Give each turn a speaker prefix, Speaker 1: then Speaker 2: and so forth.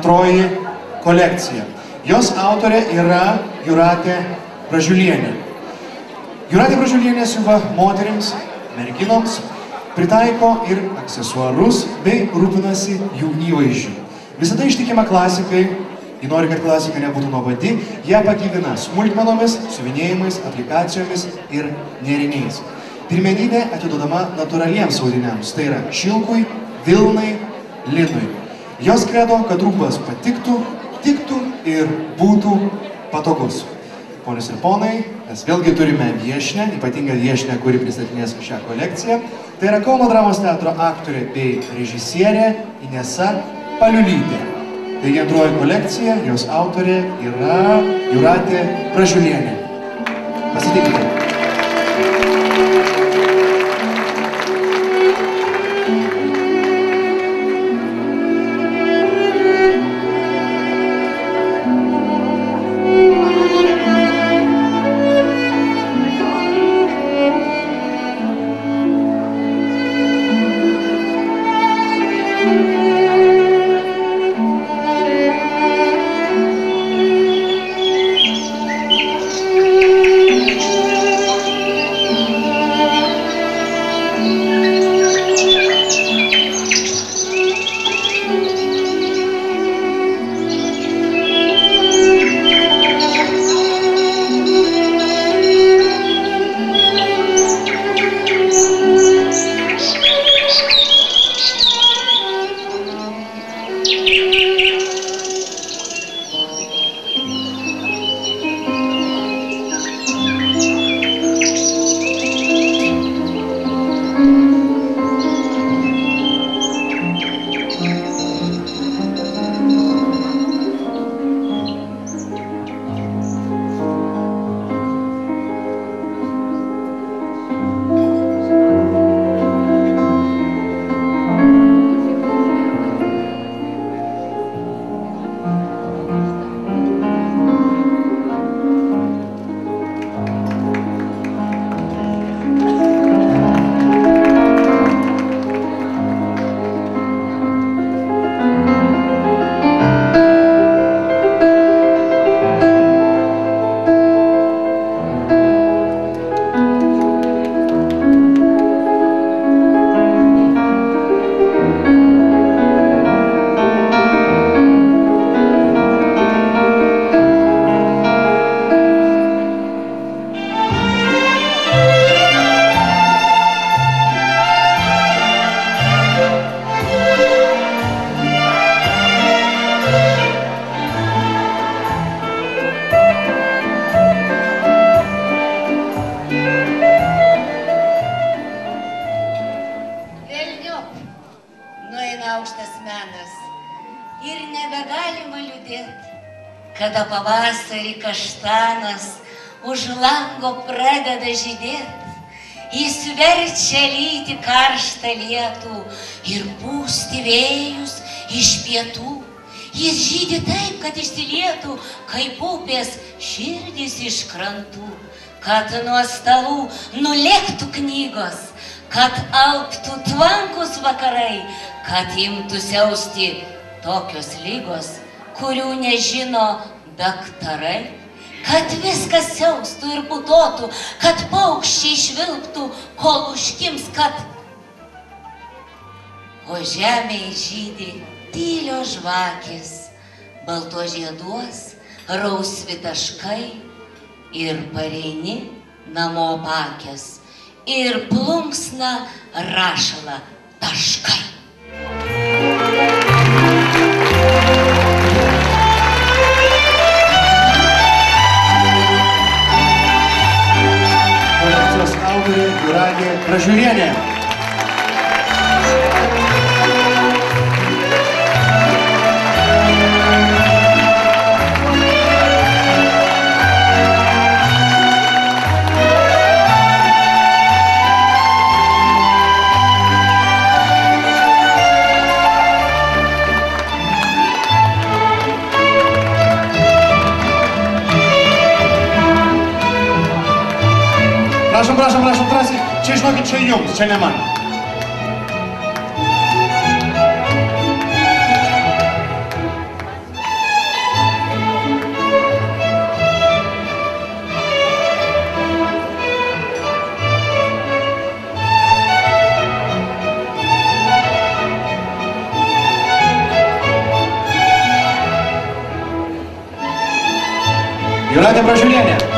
Speaker 1: antroji kolekcija. Jos autorė yra Jūratė Bražiulienė. Jūratė Bražiulienė siuva moterims, merginoms, pritaiko ir aksesuarus bei rūpinasi jų įvaizdžiu. Visada ištikima klasikai, ji nori, kad klasika nebūtų nuobodi, ją pagyvina smulkmenomis, siuvinėjimais, aplikacijomis ir nėriniais. Pirmenybė atiduodama natūraliems audiniams, tai yra šilkui, vilnai, linui. Jos kredo, kad rūbas patiktų, tiktų ir būtų patogus. Ponios ir ponai, mes vėlgi turime viešnią, ypatingą viešnią, kuri pristatinės šią kolekciją. Tai yra Kauno dramos teatro aktorė bei režisierė Inesa Paliulytė. Taigi antroji kolekcija, jos autorė yra Jūratė Bražiulienė. Pasitikite.
Speaker 2: Kada pavasarį kaštanas už lango pradeda žydėt, jis verčia lyti karštą lietų ir pūsti vėjus iš pietų. Jis žydi taip, kad išsilietų, kaip upės širdys iš krantų, kad nuo stalų nulėktų knygos, kad alptų tvankus vakarai, kad imtų siausti tokios lygos, kurių nežino daktarai, kad viskas siaustų ir putotų, kad paukščiai švilptų, kol užkims, kad o žemėje žydi tylios žvakės, balto žieduos rausvi taškai ir pareini namo pakės ir plunksna rašala taškai.
Speaker 1: Autorė Jūratė Bražiulienė. Prašom, drąsiai. Čia, žinokit, čia jums, čia ne man. Jūratė Bražiulienė.